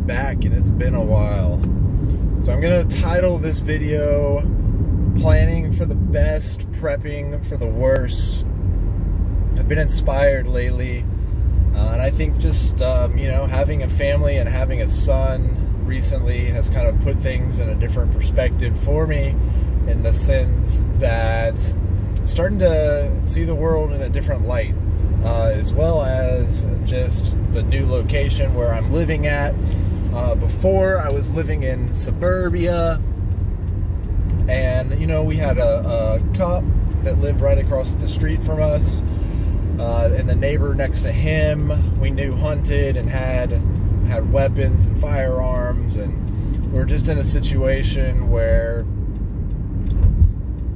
back, and it's been a while. So I'm going to title this video, Planning for the Best, Prepping for the Worst. I've been inspired lately, and I think just, you know, having a family and having a son recently has kind of put things in a different perspective for me, in the sense that I'm starting to see the world in a different light, as well as just the new location where I'm living at. Before, I was living in suburbia, and you know, we had a cop that lived right across the street from us, and the neighbor next to him we knew hunted and had weapons and firearms, and we're just in a situation where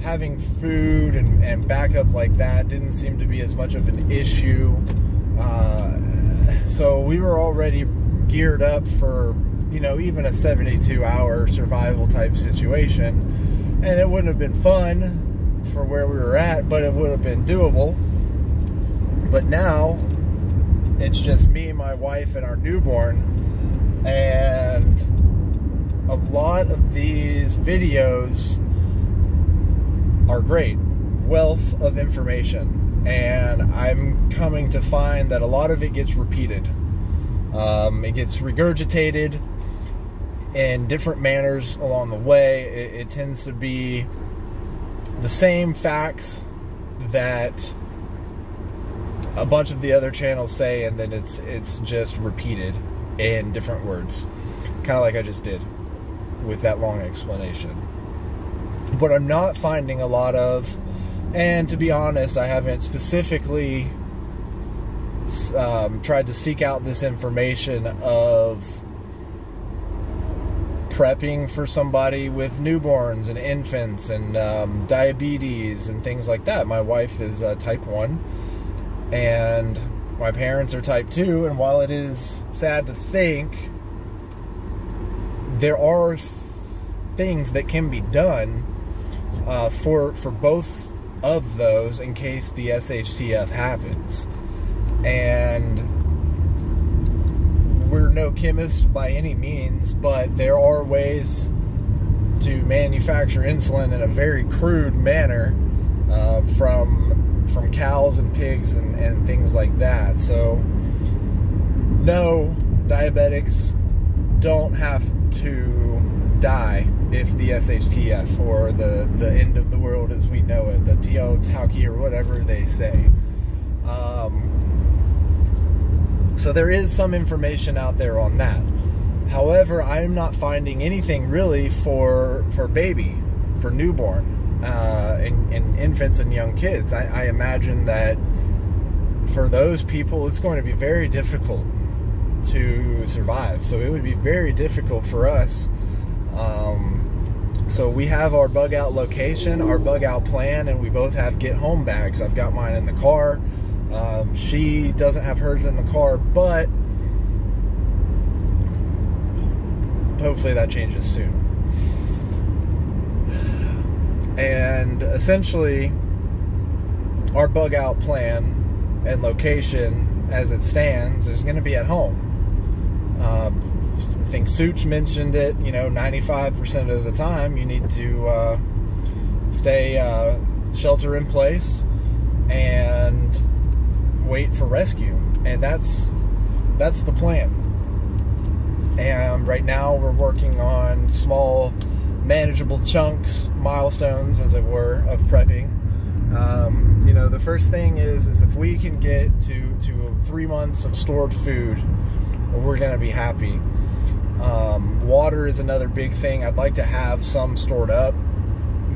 having food and backup like that didn't seem to be as much of an issue. So we were already geared up for, you know, even a 72-hour survival type situation, and it wouldn't have been fun for where we were at, but it would have been doable. But now it's just me, my wife, and our newborn, and a lot of these videos are great, wealth of information, and I'm coming to find that a lot of it gets repeated. It gets regurgitated in different manners along the way. It tends to be the same facts that a bunch of the other channels say, and then it's just repeated in different words, kind of like I just did with that long explanation. What I'm not finding a lot of, and to be honest, I haven't specifically tried to seek out this information of prepping for somebody with newborns and infants and diabetes and things like that. My wife is type 1, and my parents are type 2, and while it is sad to think, there are things that can be done for both of those in case the SHTF happens. And we're no chemist by any means, but there are ways to manufacture insulin in a very crude manner, from cows and pigs and things like that. So no, diabetics don't have to die if the SHTF, or the end of the world as we know it, the Tauki or whatever they say. So there is some information out there on that. However, I'm not finding anything really for baby, for newborn, and infants and young kids. I imagine that for those people, it's going to be very difficult to survive. So it would be very difficult for us. So we have our bug out location, our bug out plan, and we both have get home bags. I've got mine in the car. She doesn't have hers in the car, but hopefully that changes soon. And essentially, our bug out plan and location as it stands is going to be at home. I think Such mentioned it, you know, 95% of the time you need to stay shelter in place and wait for rescue, and that's the plan. And right now we're working on small, manageable chunks, milestones as it were, of prepping. You know, the first thing is if we can get to 3 months of stored food, we're gonna be happy. Water is another big thing. I'd like to have some stored up,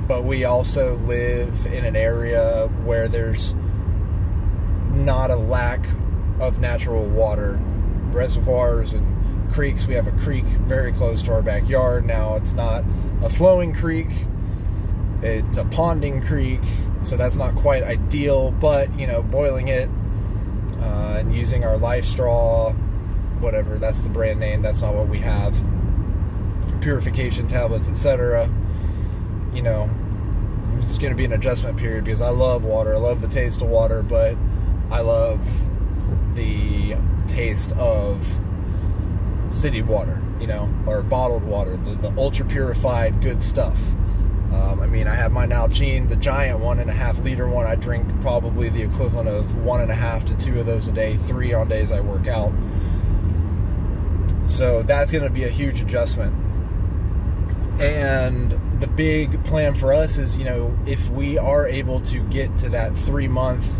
but we also live in an area where there's not a lack of natural water. Reservoirs and creeks. We have a creek very close to our backyard. Now, it's not a flowing creek, it's a ponding creek, so that's not quite ideal, but you know, boiling it and using our life straw, whatever, that's the brand name, that's not what we have, purification tablets, etc. You know, it's going to be an adjustment period, because I love water, I love the taste of water, but I love the taste of city water, you know, or bottled water, the ultra purified good stuff. I mean, I have my Nalgene, the giant 1.5 liter one. I drink probably the equivalent of 1.5 to 2 of those a day, 3 on days I work out. So that's going to be a huge adjustment. And the big plan for us is, you know, if we are able to get to that 3 month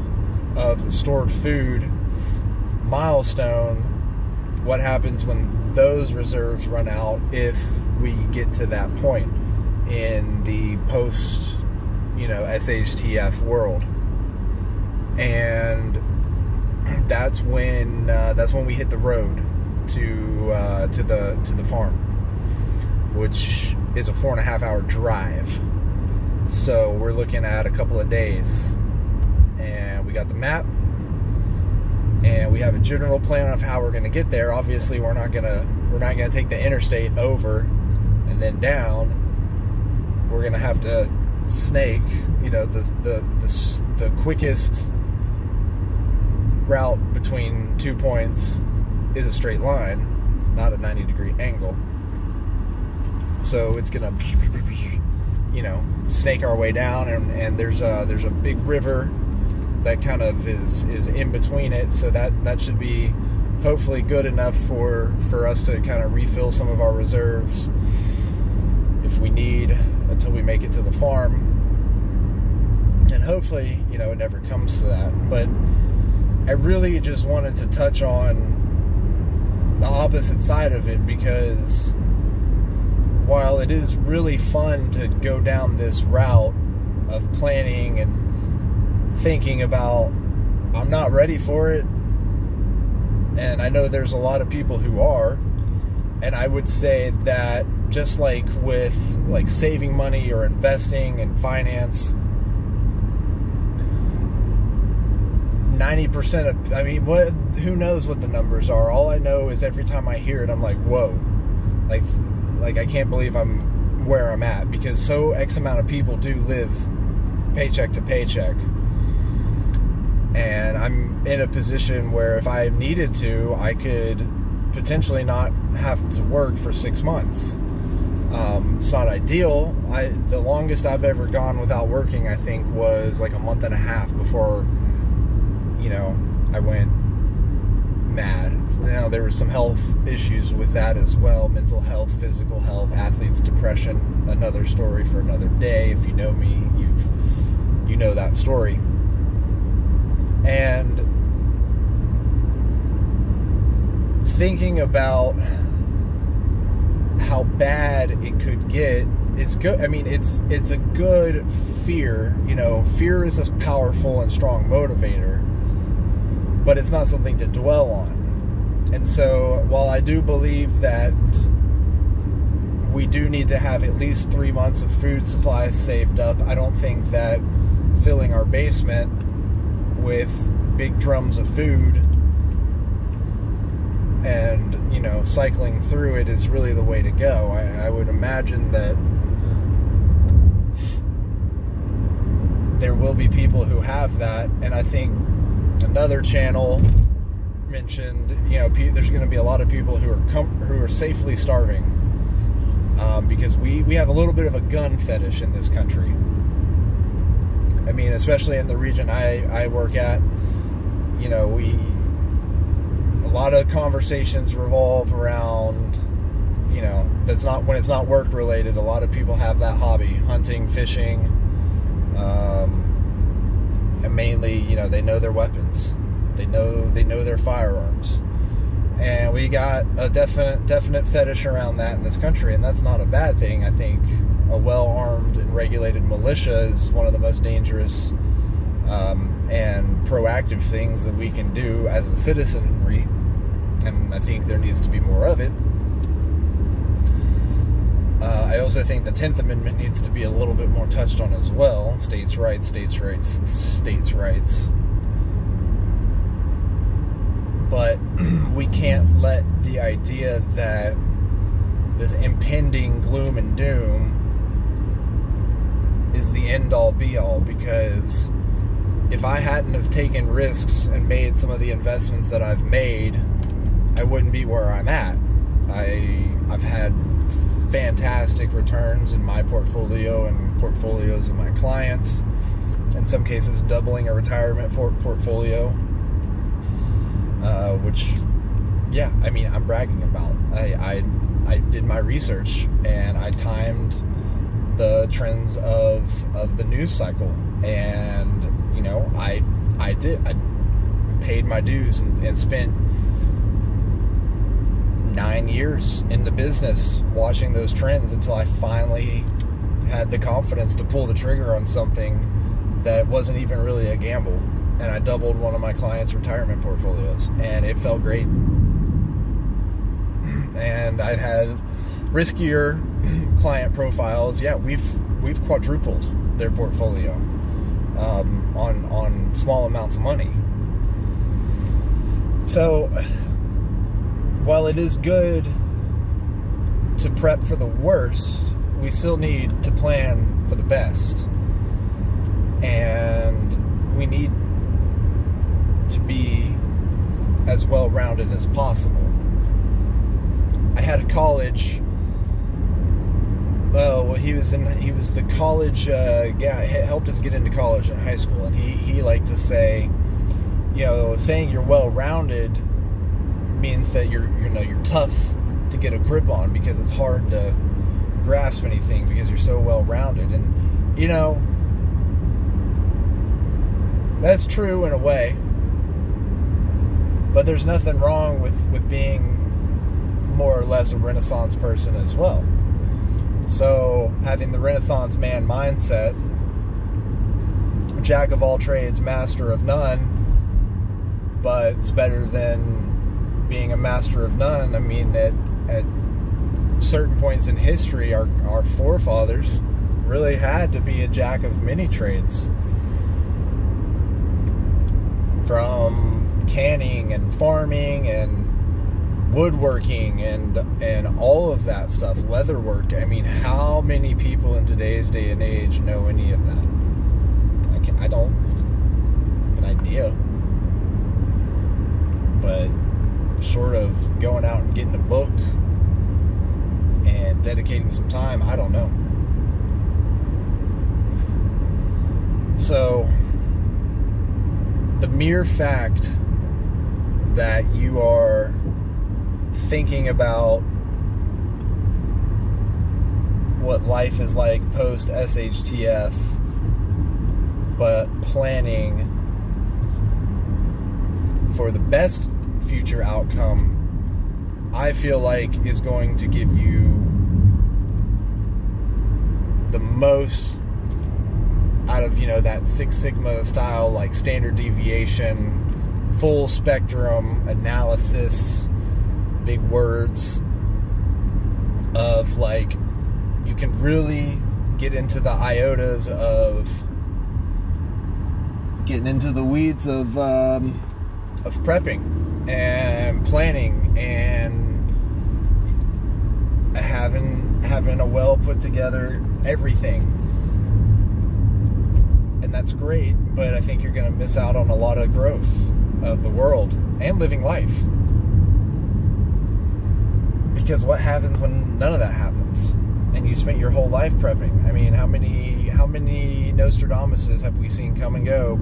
of stored food milestone, what happens when those reserves run out if we get to that point in the post, you know, SHTF world. And that's when we hit the road to the farm, which is a 4.5 hour drive. So we're looking at a couple of days, and we got the map, and we have a general plan of how we're going to get there. Obviously, we're not gonna take the interstate over and then down. We're gonna have to snake, you know, the quickest route between 2 points is a straight line, not a 90-degree angle. So it's gonna, you know, snake our way down, and there's a big river that kind of is in between it, so that should be hopefully good enough for us to kind of refill some of our reserves if we need, until we make it to the farm. And hopefully, you know, it never comes to that. But I really just wanted to touch on the opposite side of it, because while it is really fun to go down this route of planning and thinking about, I'm not ready for it, and I know there's a lot of people who are, and I would say that just like with like saving money or investing in finance, 90% of, I mean, who knows what the numbers are? All I know is every time I hear it, I'm like, whoa, like I can't believe I'm where I'm at, because so X amount of people do live paycheck to paycheck. And I'm in a position where if I needed to, I could potentially not have to work for 6 months. It's not ideal. The longest I've ever gone without working, I think, was like a month and a half before, you know, I went mad. Now, there were some health issues with that as well. Mental health, physical health, athletes' depression. Another story for another day. If you know me, you know that story. And thinking about how bad it could get is good. I mean, it's a good fear. You know, fear is a powerful and strong motivator, but it's not something to dwell on. And so, while I do believe that we do need to have at least 3 months of food supplies saved up, I don't think that filling our basement with big drums of food and, you know, cycling through it is really the way to go. I would imagine that there will be people who have that, and I think another channel mentioned, you know, there's going to be a lot of people who are safely starving, because we have a little bit of a gun fetish in this country. I mean, especially in the region I work at, you know, a lot of conversations revolve around, you know, when it's not work related. A lot of people have that hobby: hunting, fishing, and mainly, you know, they know their weapons, they know their firearms, and we got a definite fetish around that in this country, and that's not a bad thing. I think a well-armed and regulated militia is one of the most dangerous and proactive things that we can do as a citizenry, and I think there needs to be more of it. I also think the 10th Amendment needs to be a little bit more touched on as well. States' rights, states' rights, states' rights. But we can't let the idea that this impending gloom and doom is the end-all be-all, because if I hadn't have taken risks and made some of the investments that I've made, I wouldn't be where I'm at. I've had fantastic returns in my portfolio and portfolios of my clients. In some cases, doubling a retirement portfolio, which, yeah, I mean, I'm bragging about. I did my research and I timed the trends of the news cycle, and you know, I paid my dues and spent 9 years in the business watching those trends until I finally had the confidence to pull the trigger on something that wasn't even really a gamble, and I doubled one of my clients' retirement portfolios, and it felt great. And I've had riskier client profiles. Yeah, we've quadrupled their portfolio on small amounts of money. So while it is good to prep for the worst, we still need to plan for the best. And we need to be as well-rounded as possible. I had a college, he was the college guy, helped us get into college in high school, and he liked to say, you know, saying you're well-rounded means that you're tough to get a grip on, because it's hard to grasp anything because you're so well-rounded. And you know, that's true in a way, but there's nothing wrong with being more or less a Renaissance person as well. So having the Renaissance man mindset, jack of all trades, master of none, but it's better than being a master of none. I mean, at certain points in history, our forefathers really had to be a jack of many trades, from canning and farming and woodworking and all of that stuff, leatherwork. I mean, how many people in today's day and age know any of that? I don't have an idea, but short of going out and getting a book and dedicating some time, I don't know. So the mere fact that you are thinking about what life is like post SHTF, but planning for the best future outcome, I feel like is going to give you the most out of, you know, that Six Sigma style, like standard deviation, full spectrum analysis, big words of, like, you can really get into the iotas of getting into the weeds of prepping and planning and having a well put together everything. And that's great, but I think you're going to miss out on a lot of growth of the world and living life. Because what happens when none of that happens and you spent your whole life prepping? I mean, how many Nostradamuses have we seen come and go,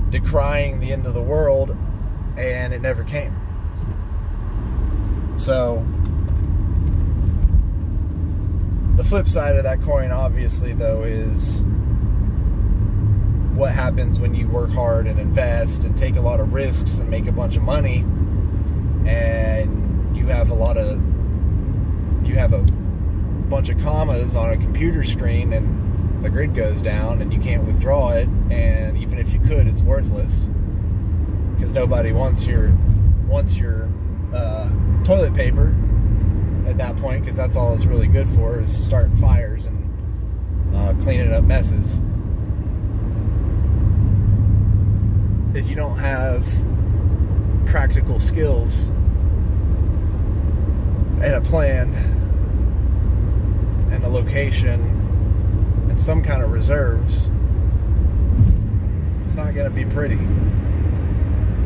decrying the end of the world, and it never came? So the flip side of that coin, obviously, though, is what happens when you work hard and invest and take a lot of risks and make a bunch of money, and you have a bunch of commas on a computer screen and the grid goes down and you can't withdraw it, and even if you could, it's worthless because nobody wants your toilet paper at that point, because that's all it's really good for, is starting fires and cleaning up messes. If you don't have practical skills and a plan and a location and some kind of reserves, it's not going to be pretty.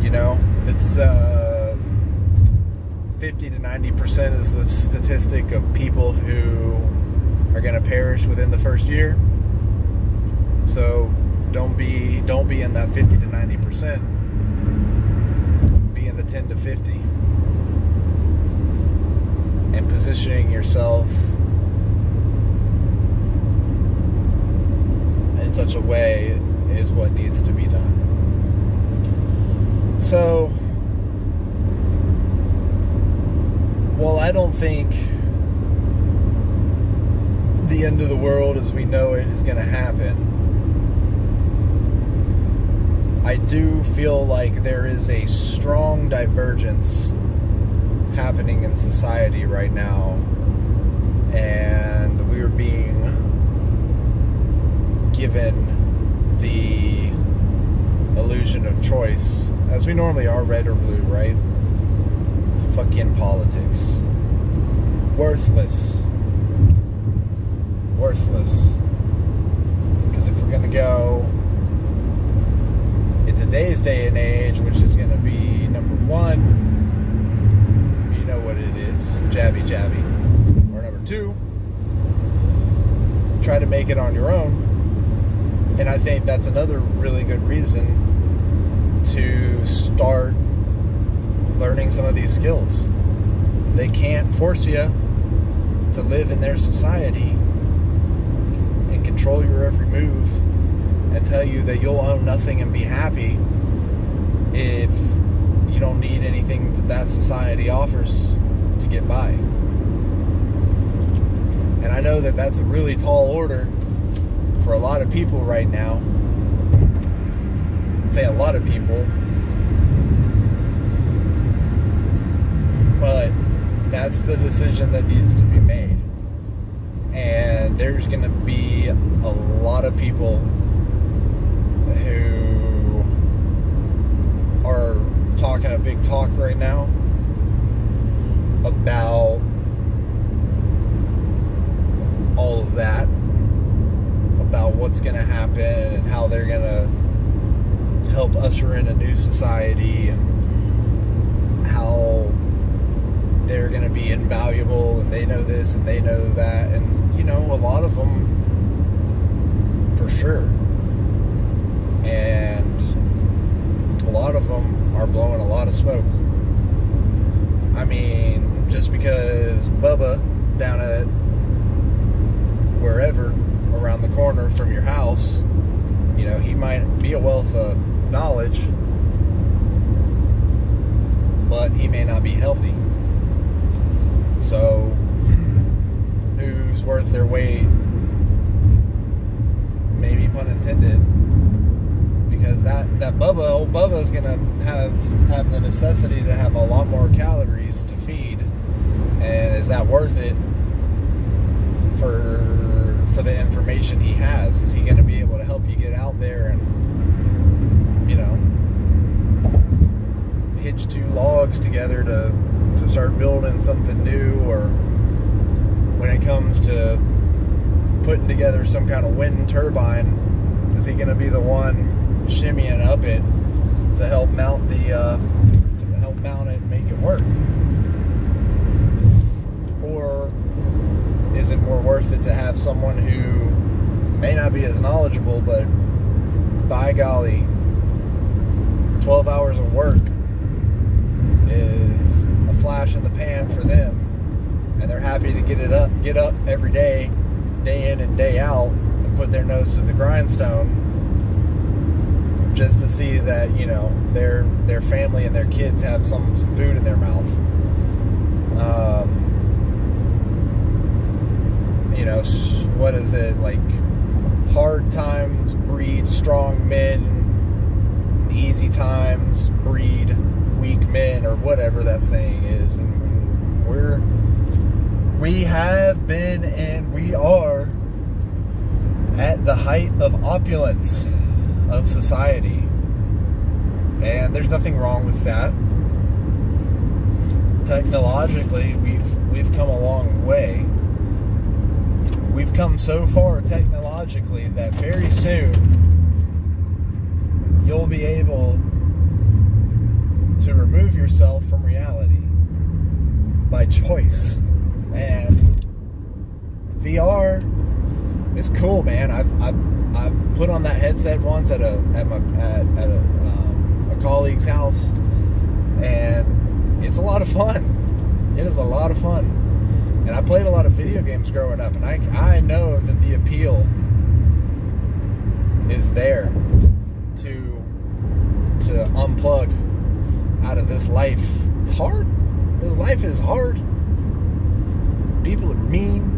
You know, it's 50 to 90% is the statistic of people who are going to perish within the first year. So don't be in that 50 to 90%. Be in the 10 to 50. And positioning yourself in such a way is what needs to be done. So, while I don't think the end of the world as we know it is going to happen, I do feel like there is a strong divergence happening in society right now, and we're being given the illusion of choice, as we normally are, red or blue, right? Fucking politics. Worthless. Because if we're gonna go in today's day and age, which is gonna be number one, you know what it is, jabby jabby, or number two, try to make it on your own. And I think that's another really good reason to start learning some of these skills. They can't force you to live in their society and control your every move and tell you that you'll own nothing and be happy if you don't need anything that society offers to get by. And I know that that's a really tall order for a lot of people right now. I'd say a lot of people, but that's the decision that needs to be made. And there's going to be a lot of people who are talking a big talk right now about all of that, about what's going to happen and how they're going to help usher in a new society and how they're going to be invaluable, and they know this and they know that, and you know, a lot of them for sure, and a lot of them are blowing a lot of smoke. I mean, just because Bubba down at wherever around the corner from your house, you know, he might be a wealth of knowledge, but he may not be healthy. So who's worth their weight, maybe pun intended, because that old Bubba is gonna have the necessity to have a lot more calories to feed, and is that worth it for the information he has? Is he going to be able to help you get out there and, you know, hitch two logs together to start building something new? Or when it comes to putting together some kind of wind turbine, is he going to be the one shimmying up it to help mount it and make it work? Or is it more worth it to have someone who may not be as knowledgeable, but by golly, 12 hours of work is a flash in the pan for them, and they're happy to get up every day, day in and day out, and put their nose to the grindstone just to see that, you know, their family and their kids have some food in their mouth. You know, what is it, like, hard times breed strong men, and easy times breed weak men, or whatever that saying is. And we have been and we are at the height of opulence of society, and there's nothing wrong with that. Technologically, we've come a long way. We've come so far technologically that very soon you'll be able to remove yourself from reality. choice. And VR is cool, man. I've put on that headset once at a colleague's house, and it's a lot of fun. It is a lot of fun. And I played a lot of video games growing up, and I know that the appeal is there to unplug out of this life. It's hard. This life is hard. People are mean.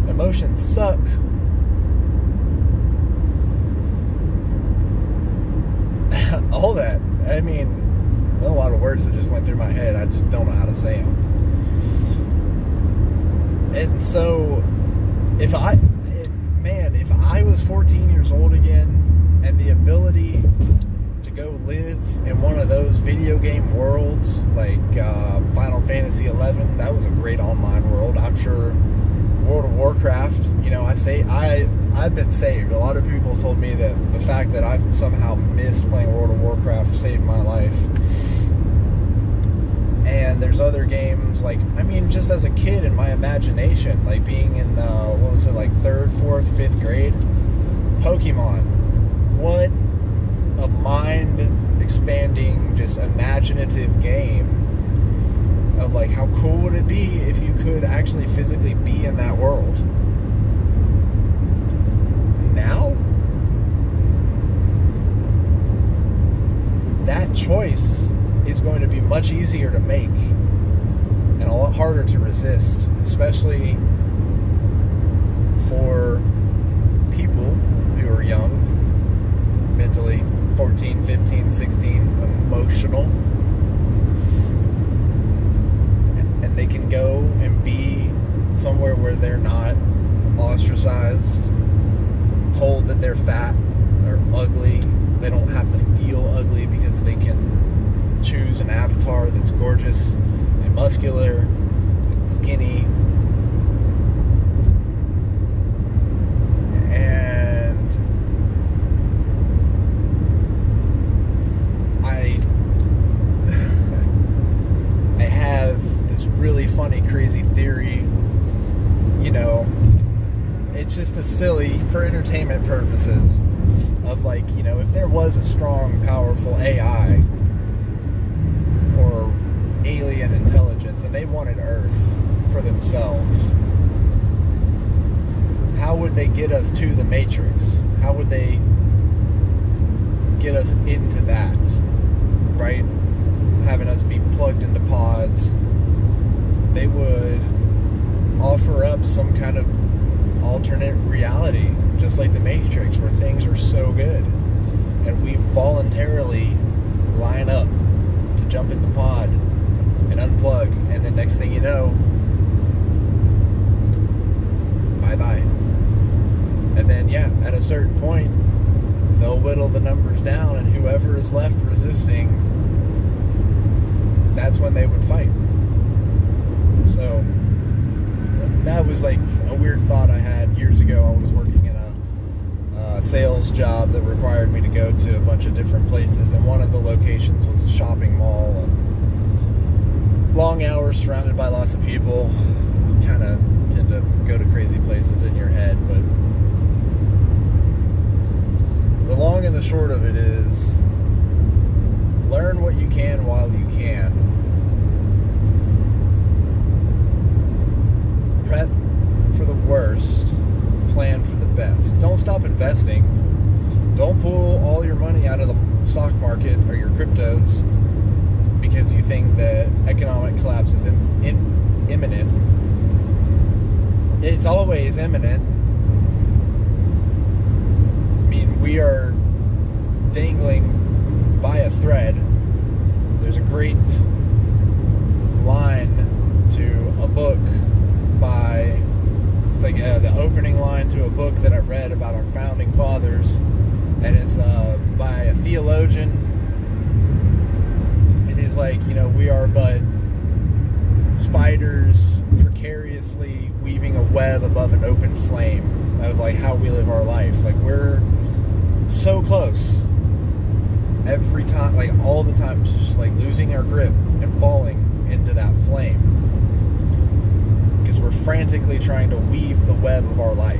Emotions suck. All that. I mean, there's a lot of words that just went through my head. I just don't know how to say them. And so, if I was 14 years old again, and the ability to go live in one of those video game worlds, like Final Fantasy 11, that was a great online world. I'm sure World of Warcraft, I've been saved. A lot of people told me that the fact that I've somehow missed playing World of Warcraft saved my life. And there's other games, just as a kid in my imagination, like being in, 3rd, 4th, 5th grade, Pokemon. What a mind-expanding, just imaginative game of, how cool would it be if you could actually physically be in that world. Now, that choice is going to be much easier to make and a lot harder to resist, especially for people who are young, mentally, 14, 15, 16, emotional, and they can go and be somewhere where they're not ostracized, told that they're fat or ugly. They don't have to feel ugly because they can choose an avatar that's gorgeous and muscular and skinny. And I have this really funny, crazy theory. It's just a silly, for entertainment purposes, of if there was a strong, powerful AI or alien intelligence and they wanted Earth for themselves, how would they get us to the Matrix? How would they get us into that, right? Having us be plugged into pods. They would offer up some kind of alternate reality, just like the Matrix, where things are so good and we voluntarily line up to jump in the pod and unplug, and the next thing you know, bye-bye. And then, at a certain point, they'll whittle the numbers down, and whoever is left resisting, that's when they would fight. So that was a weird thought I had years ago. I was working in a sales job that required me to go to a bunch of different places, and one of the locations was a shopping mall, and long hours surrounded by lots of people. You kind of tend to go to crazy places in your head, but the long and the short of it is, learn what you can while you can. Prep for the worst, plan for the best. Don't stop investing. Don't pull all your money out of the stock market or your cryptos because you think that economic collapse is imminent. It's always imminent. I mean, we are dangling by a thread. There's a great line to a book by, it's the opening line to a book that I read about our founding fathers, and it's by a theologian. It is we are but spiders precariously weaving a web above an open flame of how we live our life. We're so close every time, all the time, to just losing our grip and falling into that flame, because we're frantically trying to weave the web of our life,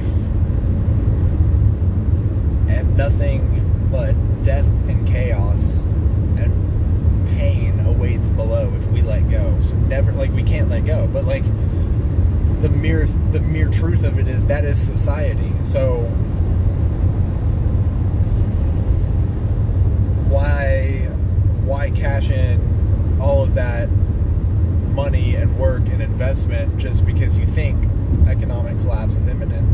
and nothing but death and chaos and pain awaits below if we let go. So never, like, we can't let go, but like the mere truth of it is that is society. So why cash in all of that money and work and investment just because you think economic collapse is imminent?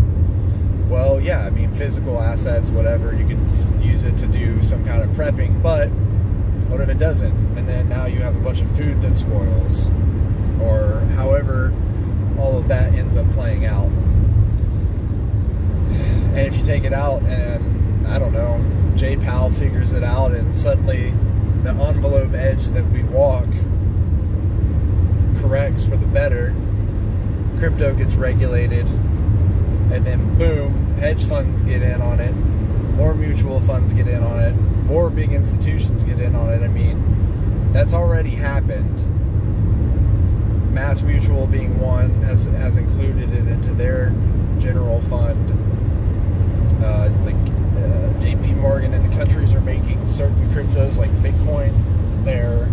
Well, yeah, I mean, physical assets, whatever, you could use it to do some kind of prepping, but what if it doesn't? And then now you have a bunch of food that spoils, or however all of that ends up playing out. And if you take it out and, I don't know, J-Pal figures it out and suddenly the envelope edge that we walk corrects for the better, crypto gets regulated, and then boom, hedge funds get in on it, more mutual funds get in on it, more big institutions get in on it. I mean, that's already happened. Mass Mutual being one has included it into their general fund. JP Morgan and the countries are making certain cryptos like Bitcoin their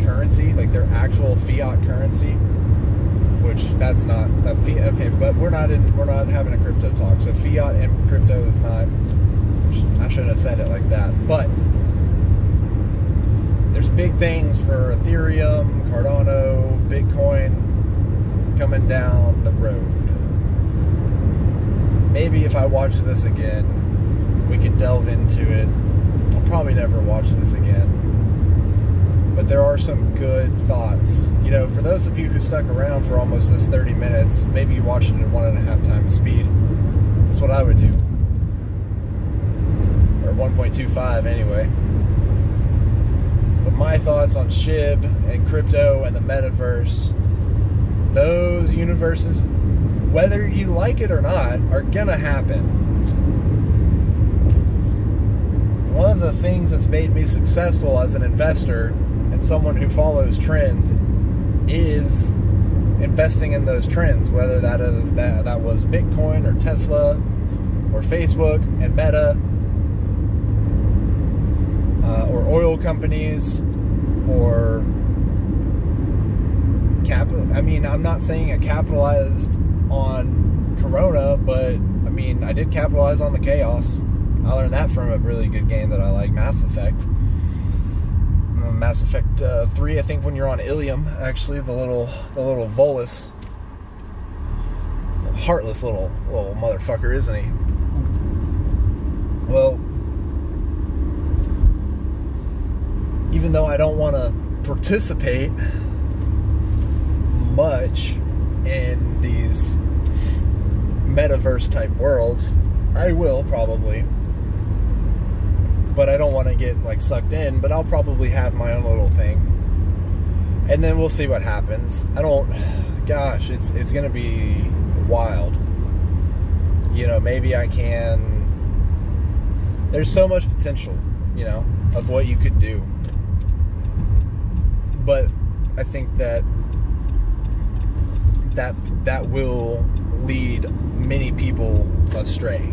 currency, like their actual fiat currency, which that's not a fiat. Okay, but we're not having a crypto talk, so fiat and crypto is not, I shouldn't have said it like that, but there's big things for Ethereum, Cardano, Bitcoin coming down the road. Maybe if I watch this again, we can delve into it. I'll probably never watch this again, but there are some good thoughts. You know, for those of you who stuck around for almost this 30 minutes, maybe you watched it at 1.5 times speed. That's what I would do. Or 1.25 anyway. But my thoughts on SHIB and crypto and the metaverse, those universes, whether you like it or not, are gonna happen. One of the things that's made me successful as an investor and someone who follows trends is investing in those trends, whether that was Bitcoin or Tesla or Facebook and Meta, or oil companies, or I mean, I'm not saying I capitalized on Corona, but I mean, I did capitalize on the chaos. I learned that from a really good game that I like, Mass Effect. Mass Effect 3, I think, when you're on Ilium, actually, the little Volus, heartless little motherfucker, isn't he? Well, even though I don't want to participate much in these metaverse type worlds, I will probably, but I don't want to get like sucked in. But I'll probably have my own little thing, and then we'll see what happens. Gosh, it's gonna be wild. You know, maybe I can. There's so much potential, you know, of what you could do, but I think that will lead many people astray,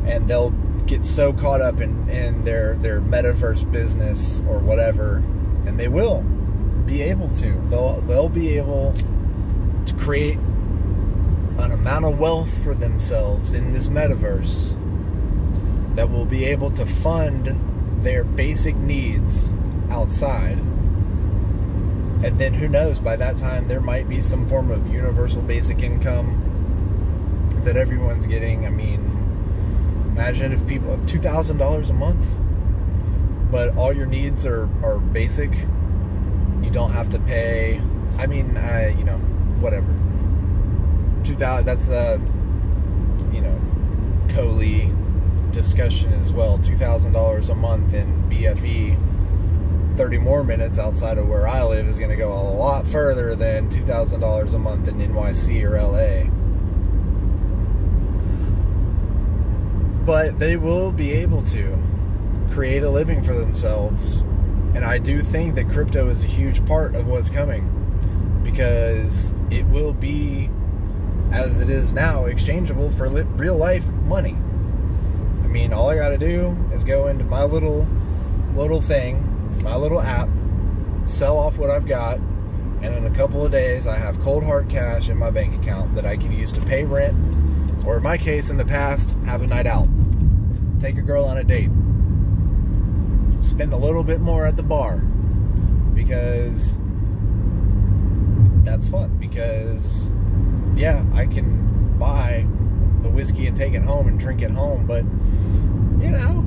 and they'll get so caught up in their metaverse business or whatever, and they will be able to. They'll be able to create an amount of wealth for themselves in this metaverse that will be able to fund their basic needs outside. And then who knows, by that time there might be some form of universal basic income that everyone's getting. I mean, imagine if people, $2,000 a month, but all your needs are basic. You don't have to pay. I mean, you know, whatever. 2,000. That's you know, COLI discussion as well. $2,000 a month in BFE. 30 more minutes outside of where I live is going to go a lot further than $2,000 a month in NYC or LA. But they will be able to create a living for themselves And I do think that crypto is a huge part of what's coming, because it will be, as it is now, exchangeable for real life money. I mean, all I gotta do is go into my little thing, my little app, sell off what I've got, and in a couple of days I have cold hard cash in my bank account that I can use to pay rent, or in my case in the past, have a night out, take a girl on a date, spend a little bit more at the bar, because that's fun. Because yeah, I can buy the whiskey and take it home and drink it home, but you know,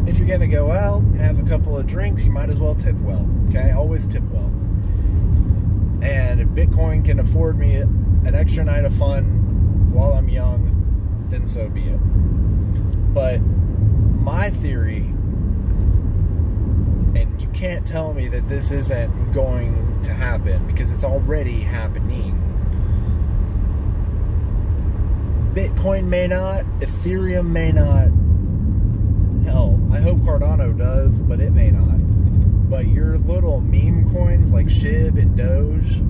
if you're gonna go out and have a couple of drinks, you might as well tip well. Okay, always tip well. And if Bitcoin can afford me an extra night of fun while I'm young, then so be it. But my theory, and you can't tell me that this isn't going to happen, because it's already happening. Bitcoin may not, Ethereum may not, hell, I hope Cardano does, but it may not. But your little meme coins like SHIB and Doge,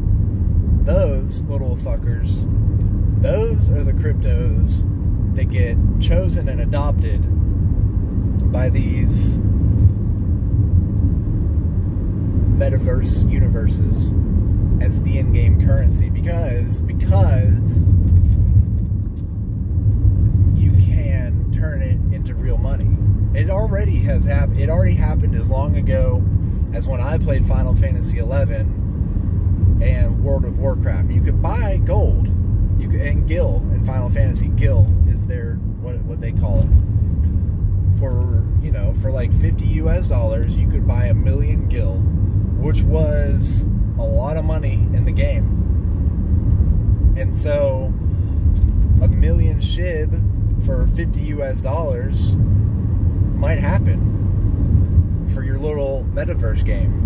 those little fuckers, those are the cryptos that get chosen and adopted by these metaverse universes as the in-game currency, because you can turn it into real money. It already has happened. It already happened as long ago as when I played Final Fantasy XI and World of Warcraft. You could buy gold. You could, and Gil in Final Fantasy, Gil is their what they call it. For, you know, for like $50 US, you could buy 1 million Gil, which was a lot of money in the game. And so 1 million SHIB for $50 US might happen for your little metaverse game.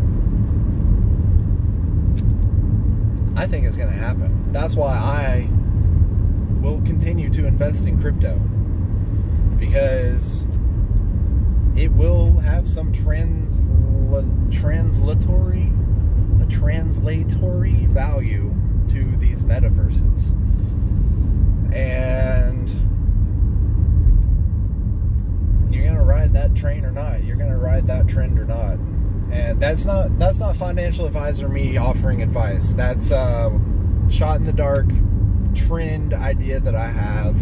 I think it's going to happen. That's why I will continue to invest in crypto, because it will have some translatory value to these metaverses. And you're gonna ride that train or not. You're gonna ride that trend or not. And that's not financial advisor me offering advice. That's a shot in the dark trend idea that I have,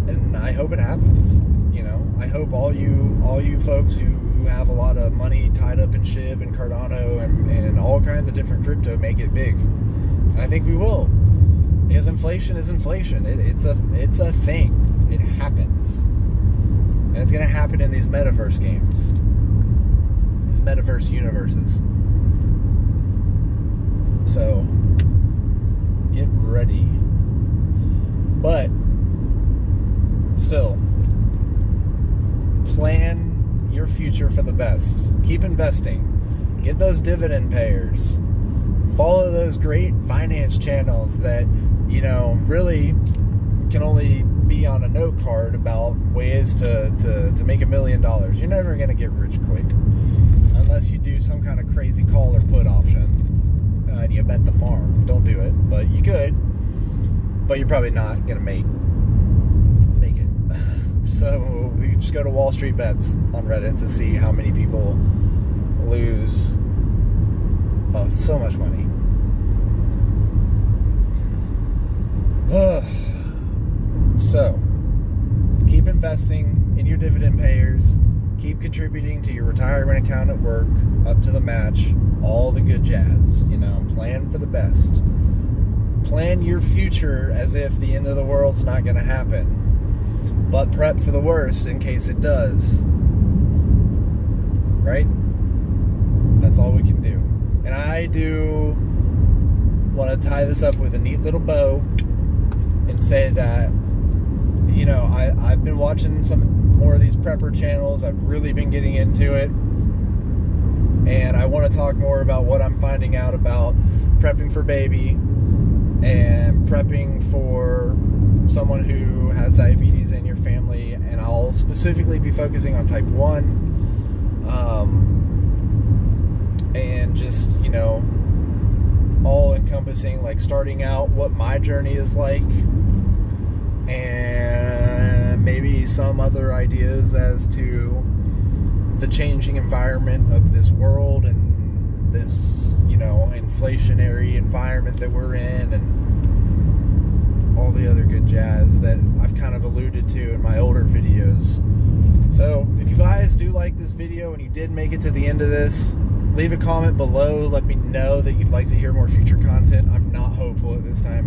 and I hope it happens. You know, I hope all you folks who have a lot of money tied up in SHIB and Cardano and all kinds of different crypto make it big. And I think we will, because inflation is inflation. It's a thing. It happens, and it's going to happen in these metaverse games, these metaverse universes. So get ready. But still, plan your future for the best. Keep investing. Get those dividend payers. Follow those great finance channels that, you know, really can only be on a note card about ways to make $1 million. You're never going to get rich quick unless you do some kind of crazy call or put option and you bet the farm. Don't do it, but you could. But you're probably not going to make it. So we just go to Wall Street Bets on Reddit to see how many people lose so much money. So keep investing in your dividend payers. Keep contributing to your retirement account at work up to the match. All the good jazz, you know. Plan for the best. Plan your future as if the end of the world's not going to happen, but prep for the worst in case it does. Right? That's all we can do. And I do want to tie this up with a neat little bow and say that, you know, I've been watching some more of these prepper channels. I've really been getting into it. And I want to talk more about what I'm finding out about prepping for baby and prepping for someone who has diabetes in your family. And I'll specifically be focusing on type 1 And just, you know, all encompassing, like starting out what my journey is like, and maybe some other ideas as to the changing environment of this world and this, you know, inflationary environment that we're in, and all the other good jazz that I've kind of alluded to in my older videos. So if you guys do like this video and you did make it to the end of this, leave a comment below. Let me know that you'd like to hear more future content. I'm not hopeful at this time.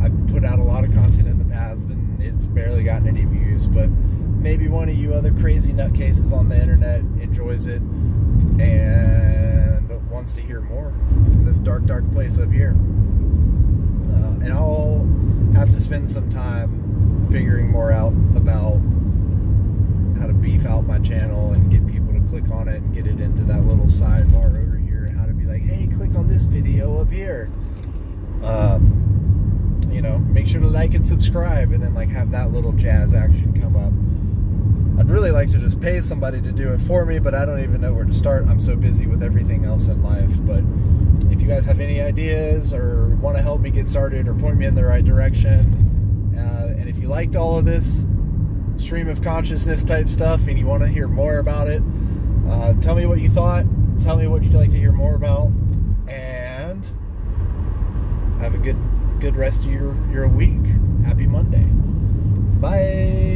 I've put out a lot of content in the past and it's barely gotten any views, but maybe one of you other crazy nutcases on the internet enjoys it and wants to hear more from this dark place up here. And I'll have to spend some time figuring more out about how to beef out my channel and get people to click on it and get it into that little sidebar over here, and how to be like, hey, click on this video up here. You know, make sure to like and subscribe, and then like have that little jazz action come up. I'd really like to just pay somebody to do it for me, but I don't even know where to start. I'm so busy with everything else in life. But if you guys have any ideas or want to help me get started or point me in the right direction, and if you liked all of this stream of consciousness type stuff and you want to hear more about it, tell me what you thought. Tell me what you'd like to hear more about, and have a good rest of your week. Happy Monday. Bye.